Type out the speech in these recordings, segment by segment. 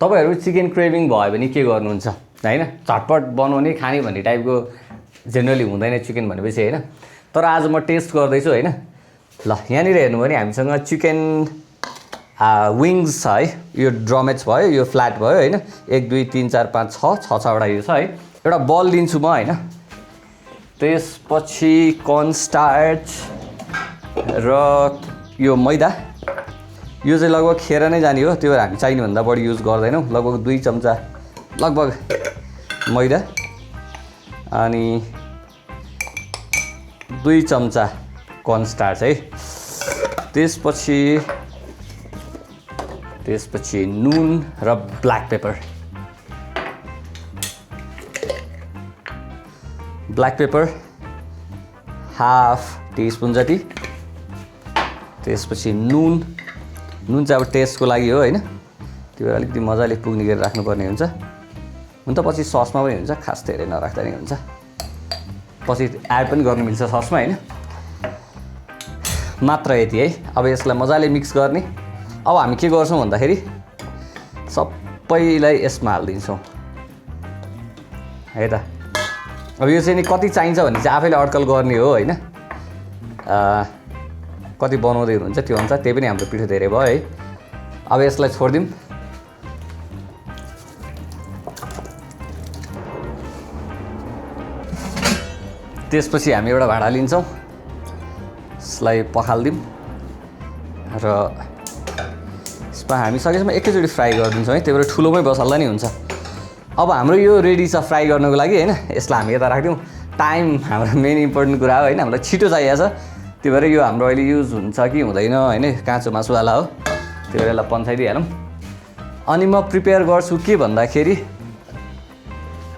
तपाईहरु chicken craving भयो भने के गर्नुहुन्छ हैन झटपट बनाउने खाने भन्ने टाइपको जनरली हुँदैन चिकन भनेपछि हैन तर आज म टेस्ट गर्दै छु हैन ल यहाँनिर हेर्नु भने हामीसँग चिकन विंग्स छ है यो ड्रमेज भयो यो फ्ल्याट भयो हैन 1 2 3 4 5 6 वटा यो छ है एउटा बल लिन्छु म हैन त्यसपछि कर्न स्टार्च र यो मैदा यो चाहिँ लगभग खेर नै जाने हो त्यो भएर हामी चाहिने भन्दा बढी युज गर्दैनौं लगभग 2 चम्चा लगभग मैदा अनि 2 चम्चा कर्न स्टार्च है त्यसपछि नुन र ब्ल्याक पेपर हाफ टीस्पून जति त्यसपछि नुन चाहिँ अब टेस्टको लागि हो हैन त्यो भएर अलिकति मजाले पुग्ने गरी राख्नुपर्ने हुन्छ हुन त पछि ससमा पनि हुन्छ खास धेरै नराख्दा नि हुन्छ पछि एड पनि गर्न मिल्छ ससमा हैन मात्र यति है अब यसलाई मजाले मिक्स गर्ने अब हामी के गर्छौं भन्दाखेरि सबैलाई यसमा हाल्दिन्छौं है त अब यो चाहिँ नि कति चाहिन्छ भन्ने चाहिँ आफैले अड्कल गर्ने हो हैन कति बनाउँदै हुनुहुन्छ त्यो अनुसार त्यही पनि हाम्रो पिठो धेरै भयो है अब यसलाई छोड्दिम त्यसपछि हामी एउटा भाडा लिन्छौं यसलाई पखाल्दिम र यसमा हामी सकेसम्म एकैचोटी फ्राई गरिदिन्छौं है त्यही भएर ठुलोमै बसाल्दा नि हुन्छ अब हाम्रो यो रेडी छ फ्राई गर्नको लागि हैन यसलाई हामी यता राख्दियौं टाइम हाम्रो मेन इम्पोर्टेन्ट कुरा हो हैन हामीलाई छिटो चाहिएको छ त्यो भएर यो हाम्रो अहिले युज हुन्छ कि हुँदैन हैन काँचो मासुवाला हो त्यो भएर यसलाई पन्साइदिहालौं अनि म प्रिपेयर गर्छु के भन्दाखेरि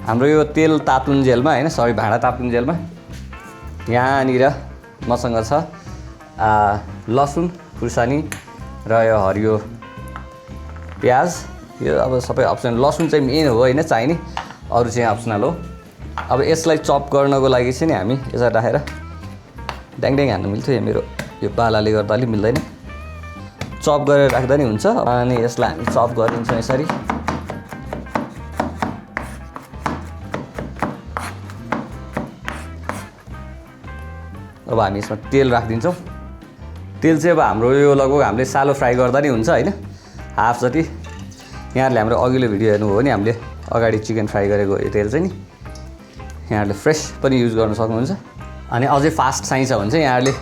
हाम्रो यो तेल तातुन्जेलमा हैन सरी भाडा तातुन्जेलमा यहाँनिर मसँग छ लसुन खुर्सानी र यो हरियो प्याज यो अब सबै अप्सनल लसुन चाहिँ मेन हो हैन चाहिने अरु चाहिँ अप्सनल हो अब यसलाई चप गर्नको लागि चाहिँ नि हामी यसरी राखेर ड्याङ हान्नु मिल्थ्यो यो मेरो यो पालाले गर्दा अलि मिल्दैन चप गरेर राख्दा नि हुन्छ अनि यसलाई हामी चप गरिदिन्छौं यसरी अब हामी यसमा तेल राख्दिन्छौं तेल चाहिँ अब हाम्रो यो लगभग हामीले सालो फ्राई गर्दा नि हुन्छ हैन हाफ जति यहाँहरुले हाम्रो अघिल्लो भिडियो हेर्नु हो नि हामीले अगाडि चिकन फ्राई गरेको यो तेल चाहिँ नि यहाँहरुले फ्रेश पनि युज गर्न सक्नुहुन्छ अनि अझै फास्ट चाहिन्छ भने चाहिँ यहाँहरुले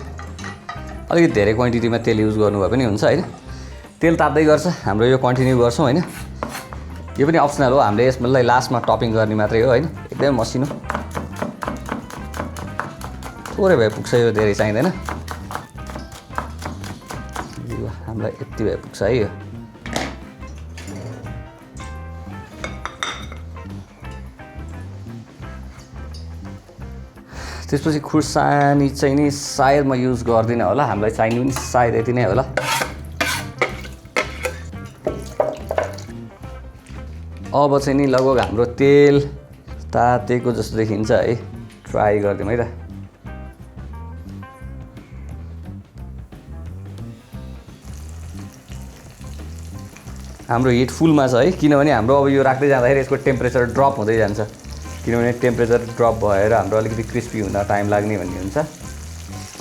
अलिकति धेरै क्वान्टिटीमा तेल युज गर्नुभयो पनि हुन्छ हैन तेल ताप्दै गर्छ हाम्रो यो कन्टिन्यू गर्छौं हैन यो पनि अप्सनल हो हामीले यसलाई लास्टमा टपिङ गर्ने मात्रै हो हैन एकदमै मसिनो थोरै भए पुग्छ यो धेरै चाहिँदैन यो हामीलाई यति भए पुग्छ है यो त्यसपछि खुर्सानी चाहिँ नि सायद म युज गर्दिन होला हामीलाई चाहिने पनि सायद यति नै होला अब चाहिँ नि लगभग हाम्रो तेल तातेको जस्तो देखिन्छ है ट्राई गर्दिम है त हाम्रो हिट फुलमा छ है किनभने हाम्रो अब यो राख्दै जाँदाखेरि यसको टेम्परेचर ड्रप हुँदै जान्छ किनभने टेम्परेचर ड्रप भएर हाम्रो अलिकति क्रिस्पी हुन टाइम लाग्ने भन्ने हुन्छ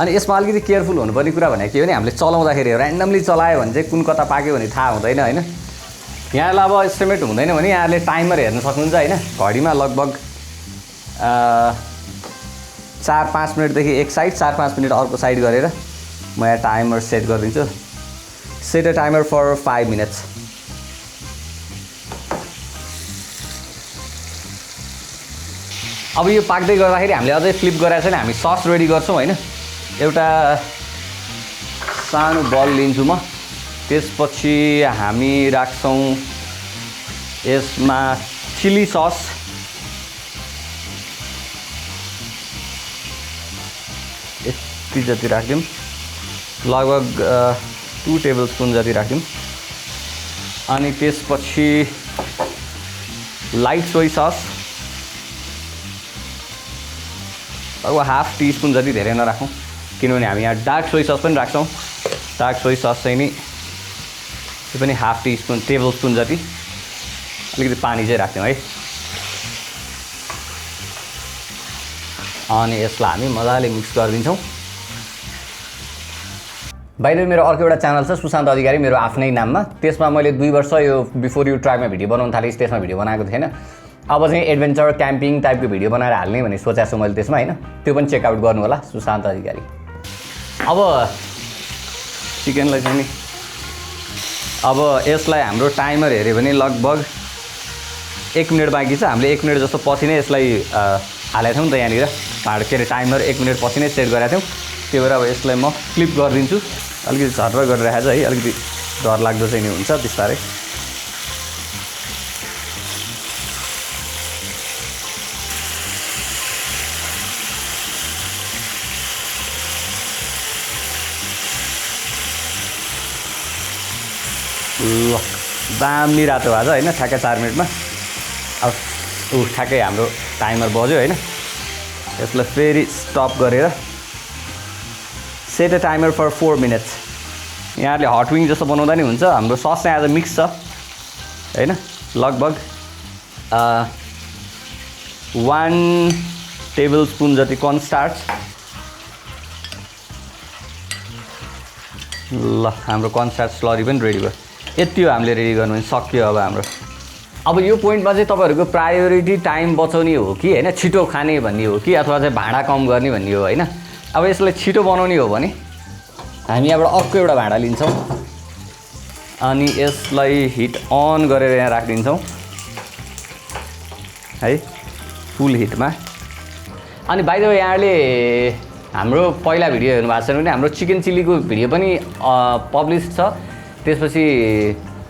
अनि यसमा अलिकति केयरफुल हुनुपर्ने कुरा भनेको के हो भने हामीले चलाउँदाखेरि र्यान्डमली चलायो भने चाहिँ कुन कता पाक्यो भने थाहा हुँदैन हैन यहाँलाई अब एस्टिमेट हुँदैन भने यहाँले टाइमर हेर्न सक्नुहुन्छ हैन घडीमा लगभग 4-5 मिनेटदेखि एक साइड 4-5 मिनेट अर्को साइड गरेर म यहाँ टाइमर सेट गरिदिन्छु set a timer for 5 minutes अब यो पाक्दै गर्दाखेरि हामीले अझै फ्लिप गरेर चाहिँ हामी सस रेडी गर्छौं हैन एउटा सानो बल लिन्छु म त्यसपछि हामी राख्छौं यसमा चिली सस यति जति राख्दिम लगभग 2 टेबलस्पुन जति राख्दिम अनि त्यसपछि लाइट सोया सस अब हाफ टीस्पुन जति धेरै नराखौं किनभने हामी यहाँ डार्क सोया सस पनि राख्छौं डार्क सोया सस चाहिँ नि यो पनि हाफ टीस्पुन टेबलस्पुन जति अलिकति पानी चाहिँ राख्यौँ है। अनि यसलाई हामी मजाले मिक्स गरिदिन्छौँ। बाहिर मेरो अर्को एउटा च्यानल छ सुशान्त अधिकारी मेरो आफ्नै नाममा, त्यसमा मैले 2 वर्ष यो बिफोर यु ट्राईमा भिडियो बनाउन थालेँ, त्यसमा भिडियो बनाएको थिएन। अब चाहिँ एडभेन्चर क्याम्पिङ टाइपको भिडियो बनाएर हाल्ने भन्ने सोचेको छु मैले त्यसमा हैन, त्यो पनि चेकआउट गर्नु होला सुशान्त अधिकारी। अब चिकनलाई चाहिँ नि अब यसलाई हाम्रो टाइमर हेऱ्यो भने लगभग 1 मिनट बाँकी छ। हामीले 1 मिनट जस्तो पछि नै यसलाई हालेको थियौँ नि त यहाँनिर के अरे टाइमर 1 मिनट पछि नै सेट गरेको थियौँ। त्यही भएर अब यसलाई म फ्लिप गरिदिन्छु। अलिकति झर्र गरिरहेको छ है, अलिकति डर लाग्दो चाहिँ नि हुन्छ बिस्तारै। ल दामी रातो भएको छ होइन, ठ्याक्कै 4 मिनटमा। अब ठ्याक्कै हाम्रो टाइमर बज्यो होइन। यसलाई फेरि स्टप गरेर set a timer for 4 minutes. यहाँहरूले हट विङ जस्तो बनाउँदा नि हुन्छ। हाम्रो सस चाहिँ आज मिक्स छ होइन, लगभग 1 टेबल स्पुन जति कर्न स्टार्च। ल हाम्रो कर्न स्टार्च स्लरी पनि रेडी भयो। यति हो हामीले रेडी गर्नु भने सक्यो अब हाम्रो। अब यो पोइन्टमा चाहिँ तपाईँहरूको प्रायोरिटी टाइम बचाउने हो कि होइन, छिटो खाने भन्ने हो कि अथवा चाहिँ भाँडा कम गर्ने भन्ने हो होइन। अब यसलाई छिटो बनाउने हो भने हामी यहाँबाट अर्को एउटा भाँडा लिन्छौँ अनि यसलाई हिट अन गरेर यहाँ राखिदिन्छौँ है, फुल हिटमा। अनि बाइ द वे यहाँले हाम्रो पहिला भिडियो हेर्नु भएको छैन भने हाम्रो चिकन चिल्लीको भिडियो पनि पब्लिस छ। त्यसपछि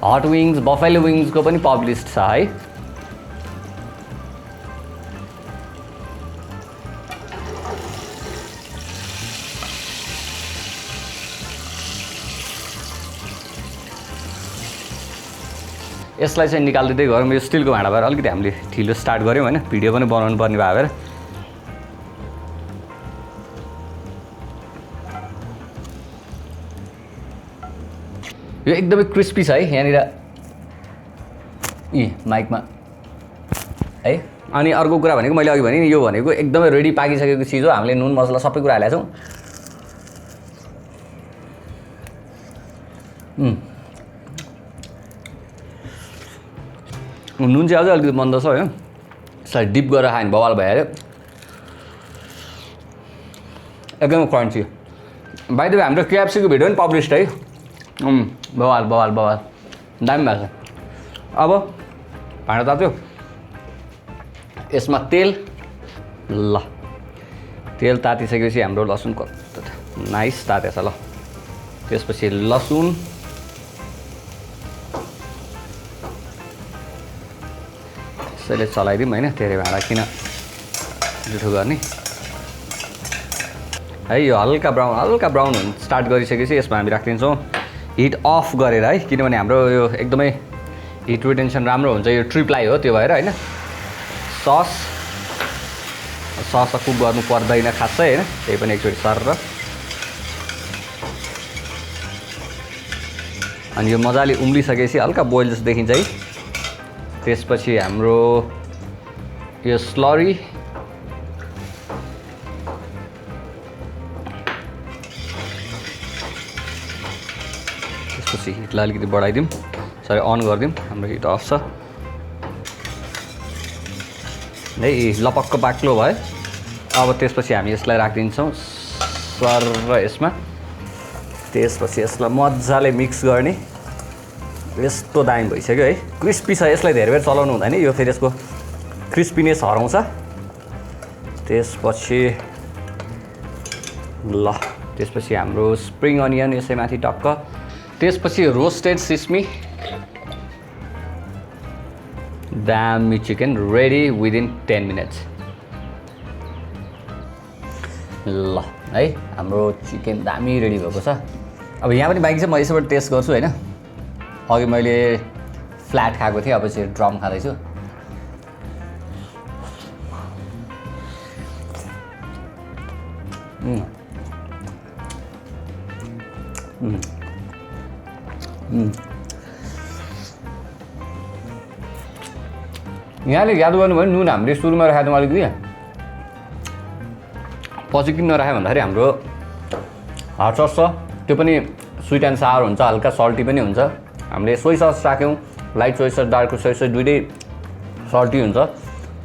हट विङ्स बफेलो विङ्सको पनि पब्लिस छ है। यसलाई चाहिँ निकाल्दै गरौँ। यो स्टिलको भाँडा भएर अलिकति हामीले ढिलो स्टार्ट गऱ्यौँ होइन, भिडियो पनि बनाउनु पर्ने भयो भएर। यो एकदमै क्रिस्पी छ है यहाँनिर माइकमा है। अनि अर्को कुरा भनेको मैले अघि भने नि, यो भनेको एकदमै रेडी पाकिसकेको चिज हो। हामीले नुन मसला सबै कुरा हालेका छौँ। नुन चाहिँ अझै अलिकति मन्द छ होइन। यसलाई डिप गरेर खायो भने बवाल भइहाल्यो, एकदमै क्रन्ची। बाइ द वे हाम्रो केएफसीको भिडियो पनि पब्लिस्ड है। बवाल बवाल बवाल दामी भएको छ। अब भाँडा तात्यो, यसमा तेल। ल तेल तातिसकेपछि हाम्रो लसुन नाइस तातेछ। ल त्यसपछि लसुन, यसैले चलाइदिउँ होइन, धेरै भाँडा किन जुठो गर्ने है। यो हल्का ब्राउन हुन स्टार्ट गरिसकेपछि यसमा हामी राखिदिन्छौँ हिट अफ गरेर है, किनभने हाम्रो यो एकदमै हिट रिटेन्सन राम्रो हुन्छ। यो ट्रिप्लाई हो त्यो भएर होइन। सस कुक गर्नु पर्दैन खासै होइन, त्यही पनि एकचोटि सर। अनि यो मजाले उम्लिसकेपछि हल्का बोइल जस्तो देखिन्छ है। त्यसपछि हाम्रो यो स्लरी, त्यसपछि हिटलाई अलिकति बढाइदिउँ, सरी अन गरिदिउँ। हाम्रो हिट अफ छ है, लपक्क बाक्लो भयो। अब त्यसपछि हामी यसलाई राखिदिन्छौँ सर यसमा। त्यसपछि यसलाई मजाले मिक्स गर्ने। यस्तो दामी भइसक्यो है, क्रिस्पी छ। यसलाई धेरै बेर चलाउनु हुँदैन, यो फेरि यसको क्रिस्पीनेस हराउँछ। त्यसपछि ल त्यसपछि हाम्रो स्प्रिङ अनियन यसै माथि टक्क। त्यसपछि रोस्टेड सिस्मी। दामी चिकन रेडी विदिन 10 मिनट्स। ल है हाम्रो चिकन दामी रेडी भएको छ। अब यहाँ पनि बाइक चाहिँ म यसैबाट टेस्ट गर्छु होइन। अघि मैले फ्ल्याट खाएको थिएँ, अब चाहिँ ड्रम खाँदैछु। यहाँले याद गर्नुभयो नुन हामीले सुरुमा राखेको थियौँ अलिकति पछि किन नराख्यो भन्दाखेरि हाम्रो हट सस छ त्यो पनि स्विट एन्ड सावर हुन्छ हल्का सल्टी पनि हुन्छ हामीले सोया सस राख्यौँ light soya sauce dark soya sauce दुइटै सल्टी हुन्छ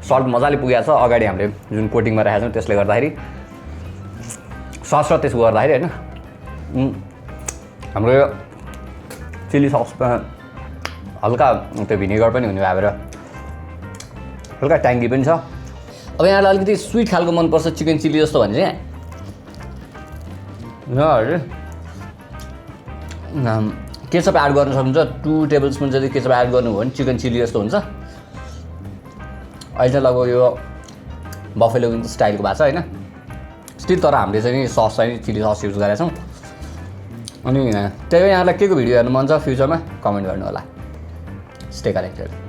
सल्ट मजाले पुगेको छ अगाडि हामीले जुन कोटिङमा राखेको छौँ त्यसले गर्दाखेरि सस र त्यसको गर्दाखेरि होइन हाम्रो यो चिल्ली ससमा हल्का त्यो भिनेगर पनि हुने भएर हल्का ट्याङ्गी पनि छ अब यहाँलाई अलिकति स्विट खालको मनपर्छ चिकन चिल्ली जस्तो भने चाहिँ यहाँहरूले केचप एड गर्न सक्नुहुन्छ 2 टेबल स्पुन जति केचप एड गर्नुभयो भने चिकन चिल्ली जस्तो हुन्छ अहिले लगभग यो बफेलो विङ्स स्टाइलको भएको छ होइन स्टिल तर हामीले चाहिँ सस चाहिँ चिल्ली सस युज गरेका छौँ अनि त्यही यहाँलाई के को भिडियो हेर्नु मन छ फ्युचरमा कमेन्ट गर्नु होला स्टे कनेक्टेड